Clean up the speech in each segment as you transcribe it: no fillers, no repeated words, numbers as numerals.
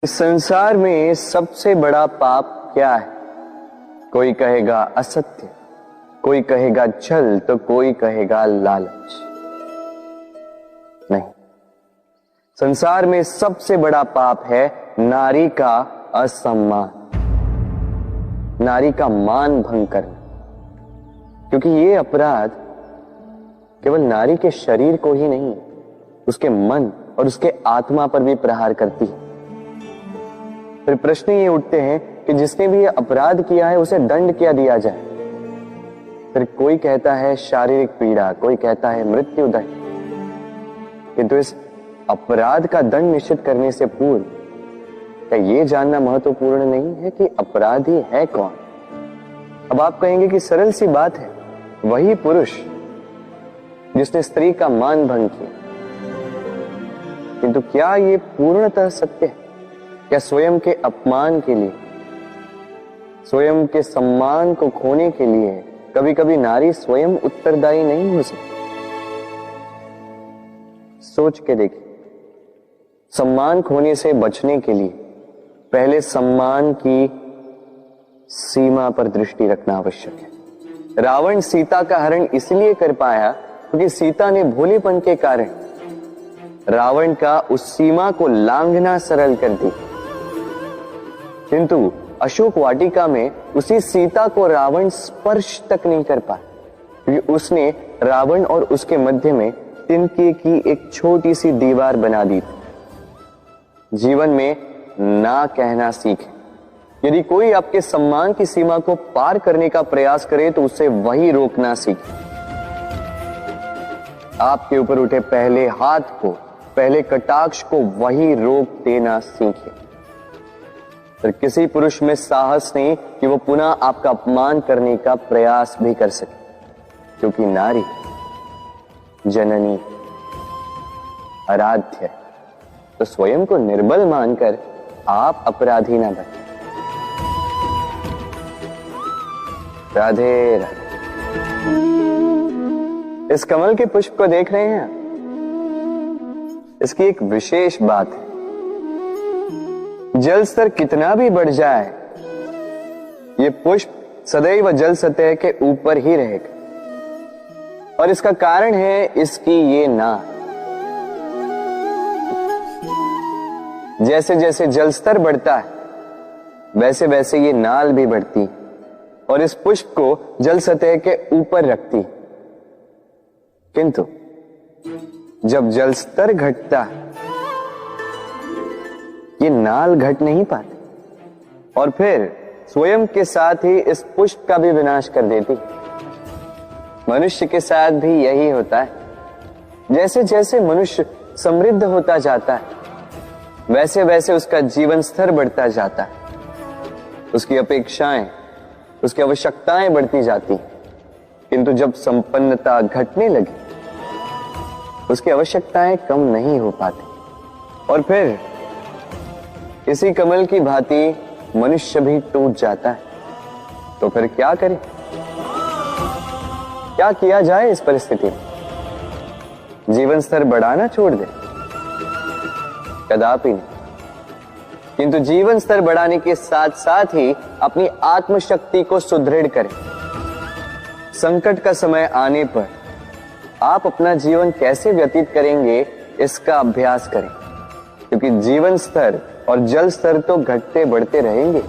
संसार में सबसे बड़ा पाप क्या है? कोई कहेगा असत्य, कोई कहेगा छल, तो कोई कहेगा लालच। नहीं, संसार में सबसे बड़ा पाप है नारी का असम्मान, नारी का मान भंग करना। क्योंकि ये अपराध केवल नारी के शरीर को ही नहीं, उसके मन और उसके आत्मा पर भी प्रहार करती है। फिर प्रश्न ये उठते हैं कि जिसने भी ये अपराध किया है उसे दंड क्या दिया जाए? फिर कोई कहता है शारीरिक पीड़ा, कोई कहता है मृत्यु दंड। किंतु इस अपराध का दंड निश्चित करने से पूर्व क्या ये जानना महत्वपूर्ण नहीं है कि अपराधी है कौन? अब आप कहेंगे कि सरल सी बात है, वही पुरुष जिसने स्त्री का मान भंग किया। किंतु क्या ये पूर्णतः सत्य है? क्या स्वयं के अपमान के लिए, स्वयं के सम्मान को खोने के लिए कभी कभी नारी स्वयं उत्तरदायी नहीं हो सकती? सोच के देखिए, सम्मान खोने से बचने के लिए पहले सम्मान की सीमा पर दृष्टि रखना आवश्यक है। रावण सीता का हरण इसलिए कर पाया क्योंकि सीता ने भोलेपन के कारण रावण का उस सीमा को लांघना सरल कर दी। किंतु अशोक वाटिका में उसी सीता को रावण स्पर्श तक नहीं कर पाया क्योंकि उसने रावण और उसके मध्य में तिनके की एक छोटी सी दीवार बना दी थी। जीवन में ना कहना सीखें। यदि कोई आपके सम्मान की सीमा को पार करने का प्रयास करे तो उसे वही रोकना सीखें। आपके ऊपर उठे पहले हाथ को, पहले कटाक्ष को वही रोक देना सीखें। फिर किसी पुरुष में साहस नहीं कि वो पुनः आपका अपमान करने का प्रयास भी कर सके, क्योंकि नारी जननी आराध्य है। तो स्वयं को निर्बल मानकर आप अपराधी ना बने। राधे राधे। इस कमल के पुष्प को देख रहे हैं? इसकी एक विशेष बात है, जल स्तर कितना भी बढ़ जाए ये पुष्प सदैव जल सतह के ऊपर ही रहेगा। और इसका कारण है इसकी ये नाक। जैसे जैसे जल स्तर बढ़ता है वैसे वैसे ये नाल भी बढ़ती है और इस पुष्प को जल सतह के ऊपर रखती। किंतु जब जल स्तर घटता है ये नाल घट नहीं पाती और फिर स्वयं के साथ ही इस पुष्प का भी विनाश कर देती। मनुष्य के साथ भी यही होता है। जैसे जैसे मनुष्य समृद्ध होता जाता है वैसे वैसे उसका जीवन स्तर बढ़ता जाता है, उसकी अपेक्षाएं, उसकी आवश्यकताएं बढ़ती जाती। किंतु जब संपन्नता घटने लगी उसकी आवश्यकताएं कम नहीं हो पाती और फिर इसी कमल की भांति मनुष्य भी टूट जाता है। तो फिर क्या करें? क्या किया जाए इस परिस्थिति में? जीवन स्तर बढ़ाना छोड़ दे? कदापि नहीं। किंतु जीवन स्तर बढ़ाने के साथ साथ ही अपनी आत्मशक्ति को सुदृढ़ करें। संकट का समय आने पर आप अपना जीवन कैसे व्यतीत करेंगे इसका अभ्यास करें, क्योंकि जीवन स्तर और जल स्तर तो घटते बढ़ते रहेंगे।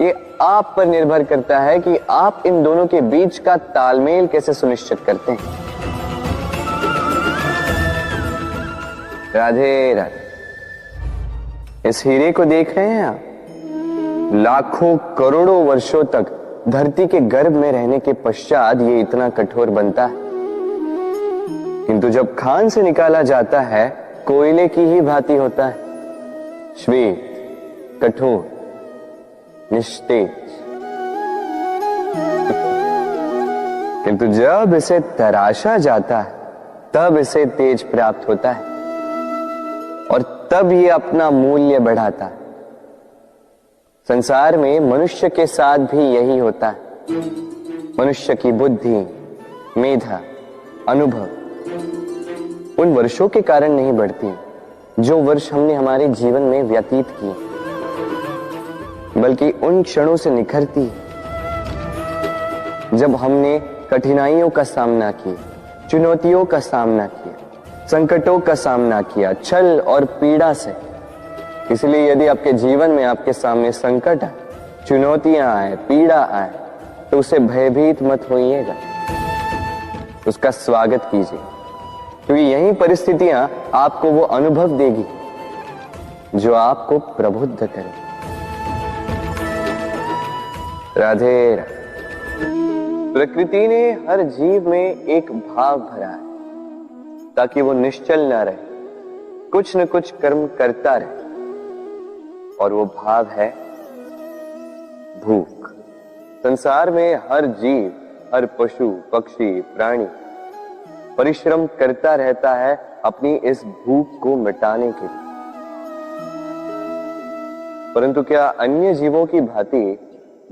ये आप पर निर्भर करता है कि आप इन दोनों के बीच का तालमेल कैसे सुनिश्चित करते हैं। राधे राधे। इस हीरे को देख रहे हैं आप? लाखों करोड़ों वर्षों तक धरती के गर्भ में रहने के पश्चात ये इतना कठोर बनता है। किंतु जब खान से निकाला जाता है कोयले की ही भांति होता है, श्वेत, कठोर, निस्तेज। किंतु जब इसे तराशा जाता है तब इसे तेज प्राप्त होता है और तब ये अपना मूल्य बढ़ाता है। संसार में मनुष्य के साथ भी यही होता है। मनुष्य की बुद्धि, मेधा, अनुभव उन वर्षों के कारण नहीं बढ़ती जो वर्ष हमने हमारे जीवन में व्यतीत किए, बल्कि उन क्षणों से निखरती है जब हमने कठिनाइयों का सामना किया, चुनौतियों का सामना किया, संकटों का सामना किया, छल और पीड़ा से। इसलिए यदि आपके जीवन में आपके सामने संकट आए, चुनौतियां आए, पीड़ा आए, तो उसे भयभीत मत होइएगा, उसका स्वागत कीजिए, क्योंकि यही परिस्थितियां आपको वो अनुभव देगी जो आपको प्रबुद्ध करे। राधे राधे। प्रकृति ने हर जीव में एक भाव भरा है ताकि वो निश्चल ना रहे, कुछ न कुछ कर्म करता रहे, और वो भाव है भूख। संसार में हर जीव, हर पशु, पक्षी, प्राणी परिश्रम करता रहता है अपनी इस भूख को मिटाने के लिए। परंतु क्या अन्य जीवों की भांति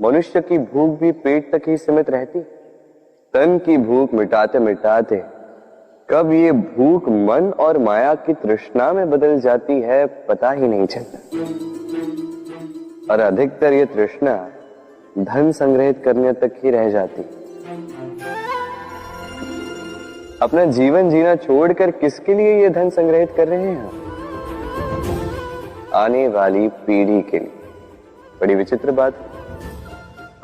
मनुष्य की भूख भी पेट तक ही सीमित रहती? तन की भूख मिटाते मिटाते कब ये भूख मन और माया की तृष्णा में बदल जाती है पता ही नहीं चलता। और अधिकतर ये तृष्णा धन संग्रहित करने तक ही रह जाती। अपना जीवन जीना छोड़कर किसके लिए ये धन संग्रहित कर रहे हैं? आने वाली पीढ़ी के लिए। बड़ी विचित्र बात है।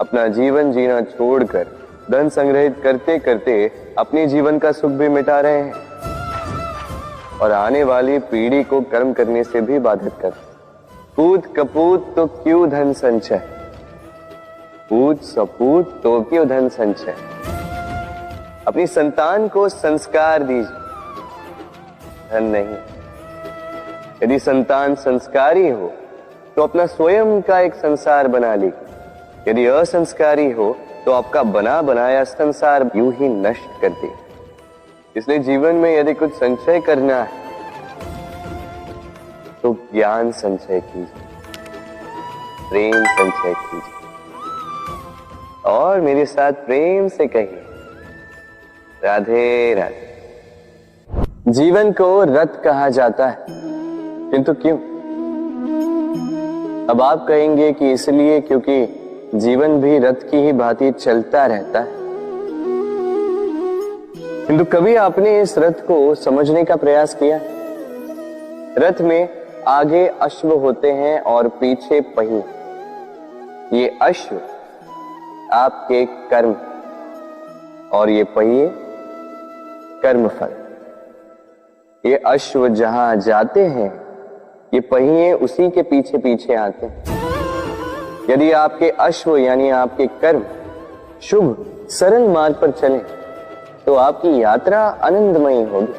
अपना जीवन जीना छोड़कर धन संग्रहित करते करते अपने जीवन का सुख भी मिटा रहे हैं और आने वाली पीढ़ी को कर्म करने से भी बाधित कर। पूत कपूत तो क्यों धन संचय, पूत सपूत तो क्यों धन संचय। अपनी संतान को संस्कार दीजिए, धन नहीं। यदि संतान संस्कारी हो तो अपना स्वयं का एक संसार बना लीजिए। यदि असंस्कारी हो तो आपका बना बनाया संसार यूं ही नष्ट कर दे। इसलिए जीवन में यदि कुछ संचय करना है तो ज्ञान संचय कीजिए, प्रेम संचय कीजिए, और मेरे साथ प्रेम से कहिए राधे राधे। जीवन को रथ कहा जाता है, किंतु क्यों? अब आप कहेंगे कि इसलिए क्योंकि जीवन भी रथ की ही भांति चलता रहता है। किंतु कभी आपने इस रथ को समझने का प्रयास किया? रथ में आगे अश्व होते हैं और पीछे पहिए। ये अश्व आपके कर्म और ये पहिए कर्मफल। ये अश्व जहां जाते हैं, ये पहिए उसी के पीछे पीछे आते हैं। यदि आपके अश्व यानी आपके कर्म शुभ सरल मार्ग पर चले तो आपकी यात्रा आनंदमयी होगी।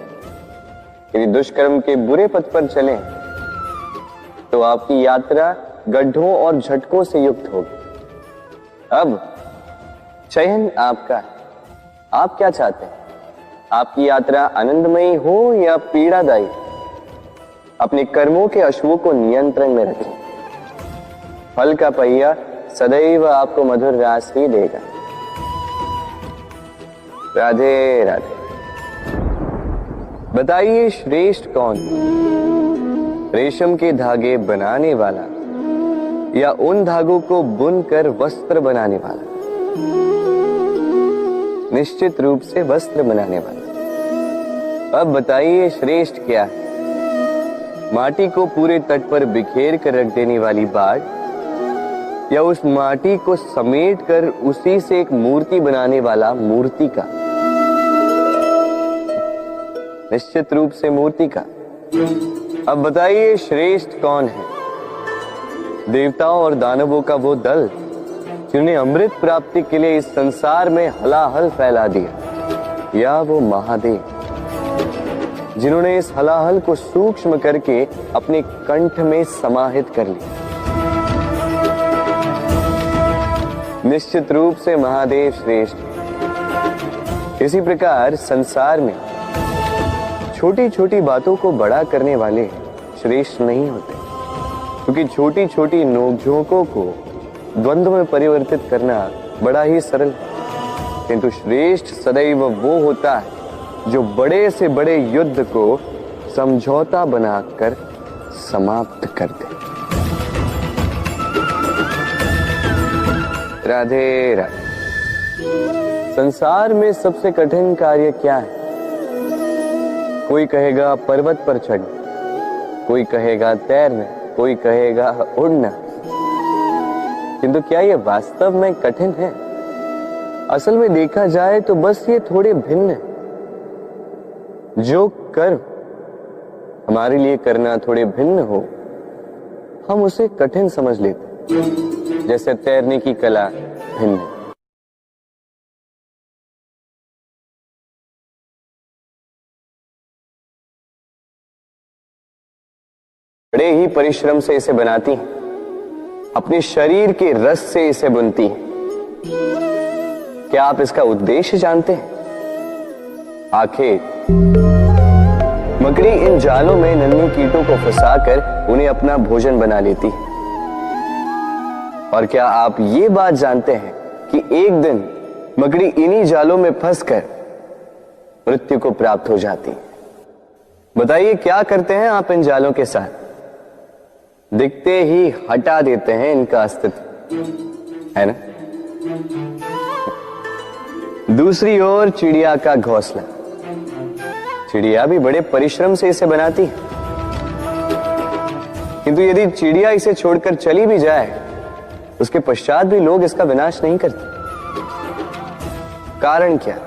यदि दुष्कर्म के बुरे पथ पर चलें तो आपकी यात्रा गड्ढों और झटकों से युक्त होगी। अब चयन आपका है, आप क्या चाहते हैं? आपकी यात्रा आनंदमयी हो या पीड़ादायी? अपने कर्मों के अश्वों को नियंत्रण में रखें। फल का पहिया सदैव आपको मधुर रास ही देगा। राधे राधे। बताइए श्रेष्ठ कौन? रेशम के धागे बनाने वाला या उन धागों को बुनकर वस्त्र बनाने वाला? निश्चित रूप से वस्त्र बनाने वाला। अब बताइए श्रेष्ठ क्या है? माटी को पूरे तट पर बिखेर कर रख देने वाली बाढ़ या उस माटी को समेट कर उसी से एक मूर्ति बनाने वाला मूर्ति का? निश्चित रूप से मूर्ति का। अब बताइए श्रेष्ठ कौन है? देवताओं और दानवों का वो दल जिन्हें अमृत प्राप्ति के लिए इस संसार में हलाहल फैला दिया, या वो महादेव जिन्होंने इस हलाहल को सूक्ष्म करके अपने कंठ में समाहित कर लिया? निश्चित रूप से महादेव श्रेष्ठ। इसी प्रकार संसार में छोटी छोटी बातों को बड़ा करने वाले श्रेष्ठ नहीं होते, क्योंकि छोटी छोटी नोकझोंकों को द्वंद्व में परिवर्तित करना बड़ा ही सरल है। किंतु श्रेष्ठ सदैव वो होता है जो बड़े से बड़े युद्ध को समझौता बनाकर समाप्त कर दे। राधे राधे। संसार में सबसे कठिन कार्य क्या है? कोई कहेगा पर्वत पर चढ़ना, कोई कहेगा तैरना, कोई कहेगा उड़ना। किंतु क्या ये वास्तव में कठिन है? असल में देखा जाए तो बस ये थोड़े भिन्न है। जो कर्म हमारे लिए करना थोड़े भिन्न हो, हम उसे कठिन समझ लेते हैं। जैसे तैरने की कला भिन्न है। बड़े ही परिश्रम से इसे बनाती हैं, अपने शरीर के रस से इसे बुनती हैं। क्या आप इसका उद्देश्य जानते हैं? आखिर मकड़ी इन जालों में नन्ही कीटों को फंसाकर उन्हें अपना भोजन बना लेती है। और क्या आप ये बात जानते हैं कि एक दिन मकड़ी इन्हीं जालों में फंसकर मृत्यु को प्राप्त हो जाती है? बताइए क्या करते हैं आप इन जालों के साथ? दिखते ही हटा देते हैं इनका अस्तित्व, है ना? दूसरी ओर चिड़िया का घोंसला। चिड़िया भी बड़े परिश्रम से इसे बनाती है, किंतु यदि चिड़िया इसे छोड़कर चली भी जाए, उसके पश्चात भी लोग इसका विनाश नहीं करते। कारण क्या?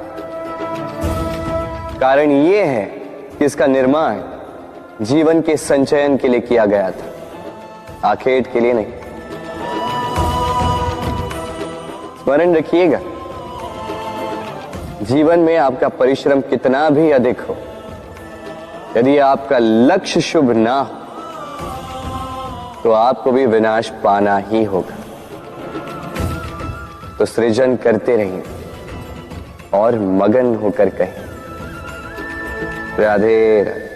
कारण यह है कि इसका निर्माण जीवन के संचयन के लिए किया गया था, आखेट के लिए नहीं। स्मरण रखिएगा, जीवन में आपका परिश्रम कितना भी अधिक हो, यदि आपका लक्ष्य शुभ ना हो तो आपको भी विनाश पाना ही होगा। तो सृजन करते रहिए और मगन होकर कहें राधे राधे।